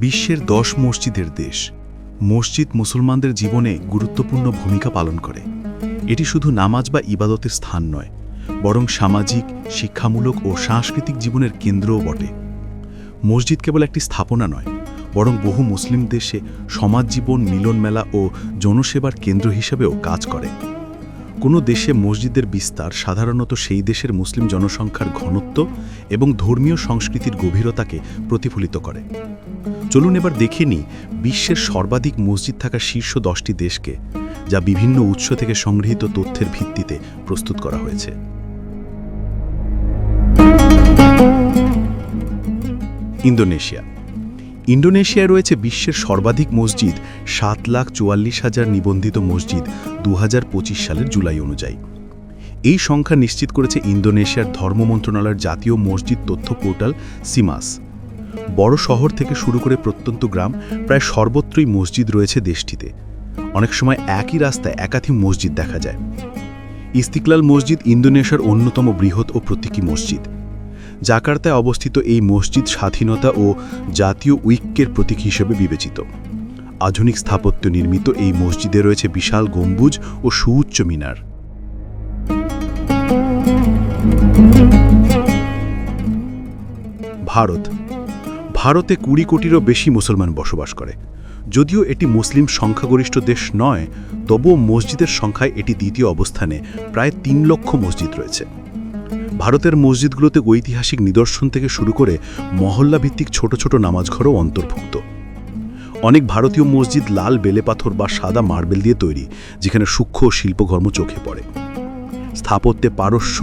বিশ্বের 10 মসজিদের দেশ। মসজিদ মুসলমানদের জীবনে গুরুত্বপূর্ণ ভূমিকা পালন করে। এটি শুধু নামাজ বা ইবাদতের স্থান নয়, বরং সামাজিক, শিক্ষামূলক ও সাংস্কৃতিক জীবনের কেন্দ্রও বটে। মসজিদ কেবল একটি স্থাপনা নয়, বরং বহু মুসলিম দেশে সমাজ জীবন, মিলন মেলা ও জনসেবার কেন্দ্র হিসেবেও কাজ করে। কোনো দেশে মসজিদের বিস্তার সাধারণত সেই দেশের মুসলিম জনসংখ্যার ঘনত্ব এবং ধর্মীয় সংস্কৃতির গভীরতাকে প্রতিফলিত করে। চলুন এবার দেখে নিই বিশ্বের সর্বাধিক মসজিদ থাকা শীর্ষ 10টি দেশকে, যা বিভিন্ন উৎস থেকে সংগৃহীত তথ্যের ভিত্তিতে প্রস্তুত করা হয়েছে। ইন্দোনেশিয়া। ইন্দোনেশিয়ায় রয়েছে বিশ্বের সর্বাধিক মসজিদ, 7,44,000 নিবন্ধিত মসজিদ 2025 সালের জুলাই অনুযায়ী। এই সংখ্যা নিশ্চিত করেছে ইন্দোনেশিয়ার ধর্ম মন্ত্রণালয়ের জাতীয় মসজিদ তথ্য পোর্টাল সিমাস। বড় শহর থেকে শুরু করে প্রত্যন্ত গ্রাম, প্রায় সর্বত্রই মসজিদ রয়েছে দেশটিতে। অনেক সময় একই রাস্তায় একাধিক মসজিদ দেখা যায়। ইস্তিকলাল মসজিদ ইন্দোনেশিয়ার অন্যতম বৃহৎ ও প্রতীকী মসজিদ। জাকার্তায় অবস্থিত এই মসজিদ স্বাধীনতা ও জাতীয় ঐক্যের প্রতীক হিসেবে বিবেচিত। আধুনিক স্থাপত্য নির্মিত এই মসজিদে রয়েছে বিশাল গম্বুজ ও সুউচ্চ মিনার। ভারতে 20 কোটিরও বেশি মুসলমান বসবাস করে। যদিও এটি মুসলিম সংখ্যাগরিষ্ঠ দেশ নয়, তবুও মসজিদের সংখ্যায় এটি দ্বিতীয় অবস্থানে। প্রায় 3 লক্ষ মসজিদ রয়েছে। ভারতের মসজিদগুলোতে ঐতিহাসিক নিদর্শন থেকে শুরু করে মহল্লাভিত্তিক ছোট ছোট নামাজঘরও অন্তর্ভুক্ত। অনেক ভারতীয় মসজিদ লাল বেলে পাথর বা সাদা মার্বেল দিয়ে তৈরি, যেখানে সূক্ষ্ম শিল্পকর্ম চোখে পড়ে। স্থাপত্যে পারস্য,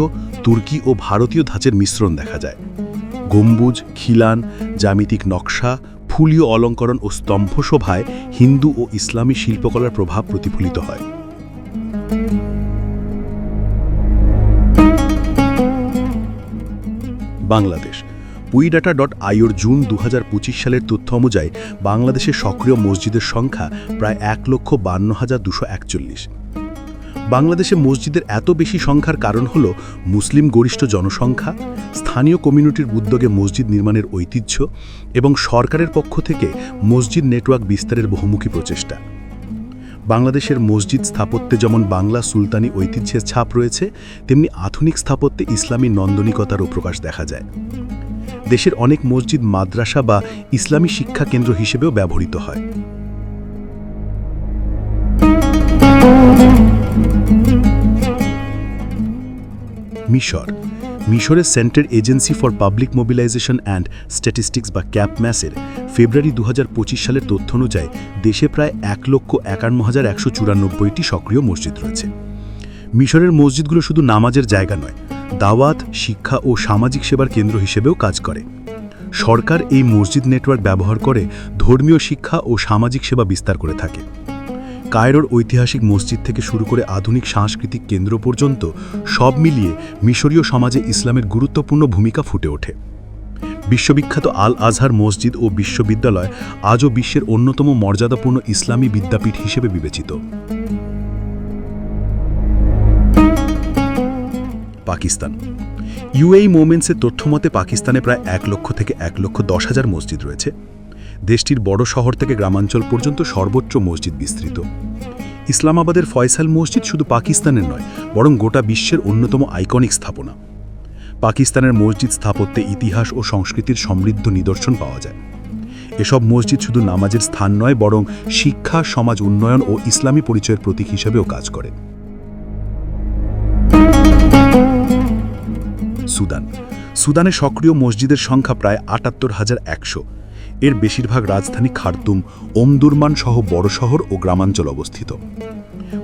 তুর্কি ও ভারতীয় ধাঁচের মিশ্রণ দেখা যায়। গম্বুজ, খিলান, জ্যামিতিক নকশা, ফুলীয় অলঙ্করণ ও স্তম্ভশোভায় হিন্দু ও ইসলামী শিল্পকলার প্রভাব প্রতিফলিত হয়। বাংলাদেশ। puidata.ioর জুন 2025 সালের তথ্য অনুযায়ী বাংলাদেশের সক্রিয় মসজিদের সংখ্যা প্রায় 1,52,241। বাংলাদেশে মসজিদের এত বেশি সংখ্যার কারণ হল মুসলিম গরিষ্ঠ জনসংখ্যা, স্থানীয় কমিউনিটির উদ্যোগে মসজিদ নির্মাণের ঐতিহ্য এবং সরকারের পক্ষ থেকে মসজিদ নেটওয়ার্ক বিস্তারের বহুমুখী প্রচেষ্টা। বাংলাদেশের মসজিদ স্থাপত্যে যেমন বাংলা সুলতানি ঐতিহ্যের ছাপ রয়েছে, তেমনি আধুনিক স্থাপত্যে ইসলামী নান্দনিকতারও প্রকাশ দেখা যায়। দেশের অনেক মসজিদ মাদ্রাসা বা ইসলামী শিক্ষা কেন্দ্র হিসেবেও ব্যবহৃত হয়। মিশরের centre agency for public mobilisation and statistics বা ক্যাপম্যাসের ফেব্রুয়ারি 2025 সালের তথ্য অনুযায়ী দেশে প্রায় 1,51,194টি সক্রিয় মসজিদ রয়েছে। মিশরের মসজিদগুলো শুধু নামাজের জায়গা নয়, দাওয়াত, শিক্ষা ও সামাজিক সেবার কেন্দ্র হিসেবেও কাজ করে। সরকার এই মসজিদ নেটওয়ার্ক ব্যবহার করে ধর্মীয় শিক্ষা ও সামাজিক সেবা বিস্তার করে থাকে। কায়রোর ঐতিহাসিক মসজিদ থেকে শুরু করে আধুনিক সাংস্কৃতিক কেন্দ্র পর্যন্ত সব মিলিয়ে মিশরীয় সমাজে ইসলামের গুরুত্বপূর্ণ ভূমিকা ফুটে ওঠে। বিশ্ববিখ্যাত আল আজহার মসজিদ ও বিশ্ববিদ্যালয় আজও বিশ্বের অন্যতম মর্যাদাপূর্ণ ইসলামী বিদ্যাপীঠ হিসেবে বিবেচিত। পাকিস্তান। ইউএই মোমেন্টসের তথ্যমতে পাকিস্তানে প্রায় 1 লক্ষ থেকে 1,10,000 মসজিদ রয়েছে। দেশটির বড় শহর থেকে গ্রামাঞ্চল পর্যন্ত সর্বোচ্চ মসজিদ বিস্তৃত। ইসলামাবাদের ফয়সাল মসজিদ শুধু পাকিস্তানের নয়, বরং গোটা বিশ্বের অন্যতম আইকনিক স্থাপনা। পাকিস্তানের মসজিদ স্থাপত্যে ইতিহাস ও সংস্কৃতির সমৃদ্ধ নিদর্শন পাওয়া যায়। এসব মসজিদ শুধু নামাজের স্থান নয়, বরং শিক্ষা, সমাজ উন্নয়ন ও ইসলামী পরিচয়ের প্রতীক হিসেবেও কাজ করে। সুদানে সক্রিয় মসজিদের সংখ্যা প্রায় 78,100। এর বেশিরভাগ রাজধানী খার্তুম, ওমদুরমান সহ বড় শহর ও গ্রামাঞ্চল অবস্থিত।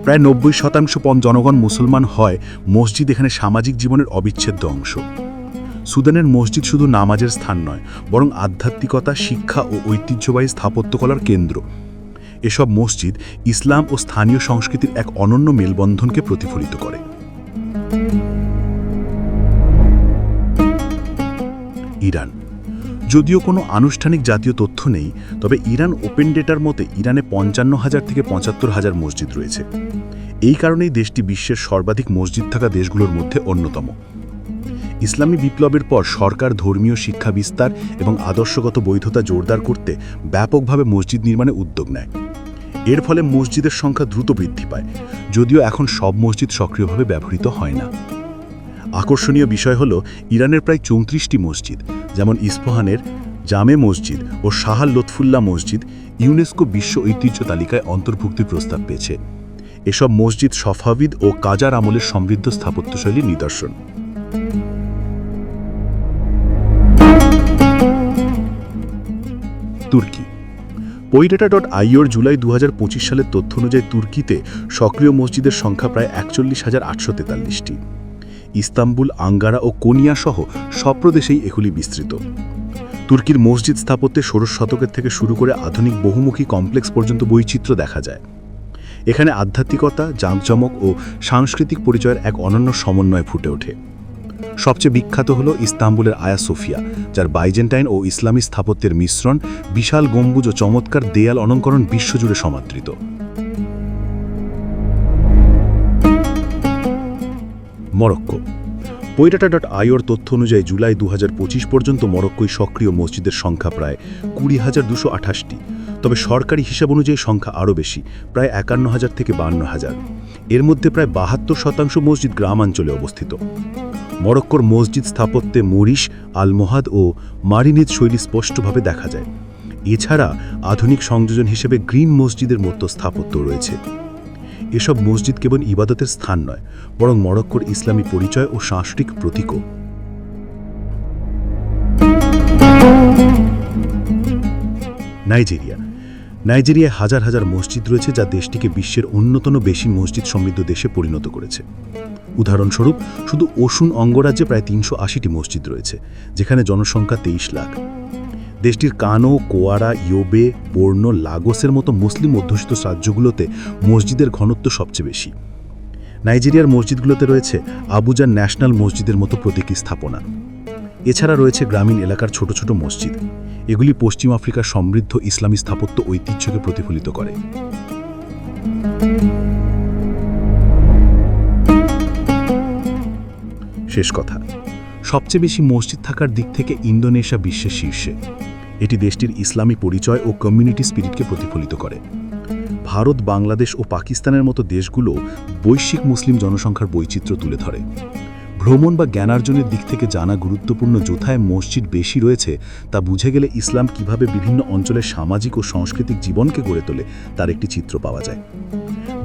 প্রায় 90% জনগণ মুসলমান হয়। মসজিদ এখানে সামাজিক জীবনের অবিচ্ছেদ্য অংশ। সুদানের মসজিদ শুধু নামাজের স্থান নয়, বরং আধ্যাত্মিকতা, শিক্ষা ও ঐতিহ্যবাহী স্থাপত্যকলার কেন্দ্র। এসব মসজিদ ইসলাম ও স্থানীয় সংস্কৃতির এক অনন্য মেলবন্ধনকে প্রতিফলিত করে। ইরান। যদিও কোনো আনুষ্ঠানিক জাতীয় তথ্য নেই, তবে ইরান ওপেন ডেটার মতে ইরানে 55,000 থেকে 75,000 মসজিদ রয়েছে। এই কারণেই দেশটি বিশ্বের সর্বাধিক মসজিদ থাকা দেশগুলোর মধ্যে অন্যতম। ইসলামী বিপ্লবের পর সরকার ধর্মীয় শিক্ষা বিস্তার এবং আদর্শগত বৈধতা জোরদার করতে ব্যাপকভাবে মসজিদ নির্মাণে উদ্যোগ নেয়। এর ফলে মসজিদের সংখ্যা দ্রুত বৃদ্ধি পায়, যদিও এখন সব মসজিদ সক্রিয়ভাবে ব্যবহৃত হয় না। আকর্ষণীয় বিষয় হল ইরানের প্রায় 34টি মসজিদ, যেমন ইস্পাহানের জামে মসজিদ ও শাহ লুৎফুল্লাহ মসজিদ ইউনেস্কো বিশ্ব ঐতিহ্য তালিকায় অন্তর্ভুক্তির প্রস্তাব পেয়েছে। এসব মসজিদ সফাভিদ ও কাজার আমলের সমৃদ্ধ স্থাপত্যশৈলীর নিদর্শন। তুর্কি Poidata.io জুলাই 2025 সালের তথ্য অনুযায়ী তুর্কিতে সক্রিয় মসজিদের সংখ্যা প্রায় 41,843টি। ইস্তাম্বুল, আঙ্কারা ও কোনিয়া সহ সব প্রদেশেই এগুলি বিস্তৃত। তুর্কির মসজিদ স্থাপত্যে ষোড়শ শতকের থেকে শুরু করে আধুনিক বহুমুখী কমপ্লেক্স পর্যন্ত বৈচিত্র্য দেখা যায়। এখানে আধ্যাত্মিকতা, জাঁকজমক ও সাংস্কৃতিক পরিচয়ের এক অনন্য সমন্বয় ফুটে ওঠে। সবচেয়ে বিখ্যাত হল ইস্তাম্বুলের আয়া সোফিয়া, যার বাইজেন্টাইন ও ইসলামী স্থাপত্যের মিশ্রণ, বিশাল গম্বুজ ও চমৎকার দেয়াল অলঙ্করণ বিশ্বজুড়ে সমাদৃত। মরক্কো Poidata.io তথ্য অনুযায়ী জুলাই 2025 পর্যন্ত মরক্কোয় সক্রিয় মসজিদের সংখ্যা প্রায় 20,228টি, তবে সরকারি হিসাব অনুযায়ী সংখ্যা আরও বেশি, প্রায় 51,000 থেকে 52,000। এর মধ্যে প্রায় 72% মসজিদ গ্রামাঞ্চলে অবস্থিত। মরক্কোর মসজিদ স্থাপত্যে মরিশ, আলমোহাদ ও মারিনিদ শৈলী স্পষ্টভাবে দেখা যায়। এছাড়া আধুনিক সংযোজন হিসেবে গ্রিন মসজিদের মতো স্থাপত্য রয়েছে। এসব মসজিদ কেবল ইবাদতের স্থান নয়, বরং মরক্কোর ইসলামী পরিচয় ও সাংস্কৃতিক প্রতীকও। নাইজেরিয়ায় হাজার হাজার মসজিদ রয়েছে, যা দেশটিকে বিশ্বের অন্যতম বেশি মসজিদ সমৃদ্ধ দেশে পরিণত করেছে। উদাহরণস্বরূপ, শুধু ওসুন অঙ্গরাজ্যে প্রায় 380টি মসজিদ রয়েছে, যেখানে জনসংখ্যা 23 লাখ। দেশটির কানো, কোয়ারা, ইয়োবে, বোর্নো, লাগোসের মতো মুসলিম অধ্যুষিত রাজ্যগুলোতে মসজিদের ঘনত্ব সবচেয়ে বেশি। নাইজেরিয়ার মসজিদগুলোতে রয়েছে আবুজা ন্যাশনাল মসজিদের মতো প্রতীকী স্থাপনা। এছাড়া রয়েছে গ্রামীণ এলাকার ছোট ছোট মসজিদ। এগুলি পশ্চিম আফ্রিকার সমৃদ্ধ ইসলামী স্থাপত্য ঐতিহ্যকে প্রতিফলিত করে। শেষ কথা, সবচেয়ে বেশি মসজিদ থাকার দিক থেকে ইন্দোনেশিয়া বিশ্বের শীর্ষে। এটি দেশটির ইসলামী পরিচয় ও কমিউনিটি স্পিরিটকে প্রতিফলিত করে। ভারত, বাংলাদেশ ও পাকিস্তানের মতো দেশগুলো বৈশ্বিক মুসলিম জনসংখ্যার বৈচিত্র্য তুলে ধরে। ভ্রমণ বা জ্ঞানার্জনের দিক থেকে জানা গুরুত্বপূর্ণ, কোথায় মসজিদ বেশি রয়েছে তা বুঝে গেলে ইসলাম কিভাবে বিভিন্ন অঞ্চলের সামাজিক ও সাংস্কৃতিক জীবনকে গড়ে তোলে তার একটি চিত্র পাওয়া যায়।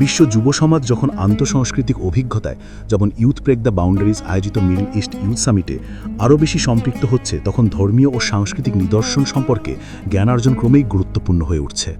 বিশ্ব যুব সমাজ যখন আন্তঃসাংস্কৃতিক অভিজ্ঞতায়, যেমন ইউথ ব্রেক দ্য বাউন্ডারিজ আয়োজিত মিডল ইস্ট ইউথ সামিটে আরও বেশি সম্পৃক্ত হচ্ছে, তখন ধর্মীয় ও সাংস্কৃতিক নিদর্শন সম্পর্কে জ্ঞানার্জন ক্রমেই গুরুত্বপূর্ণ হয়ে উঠছে।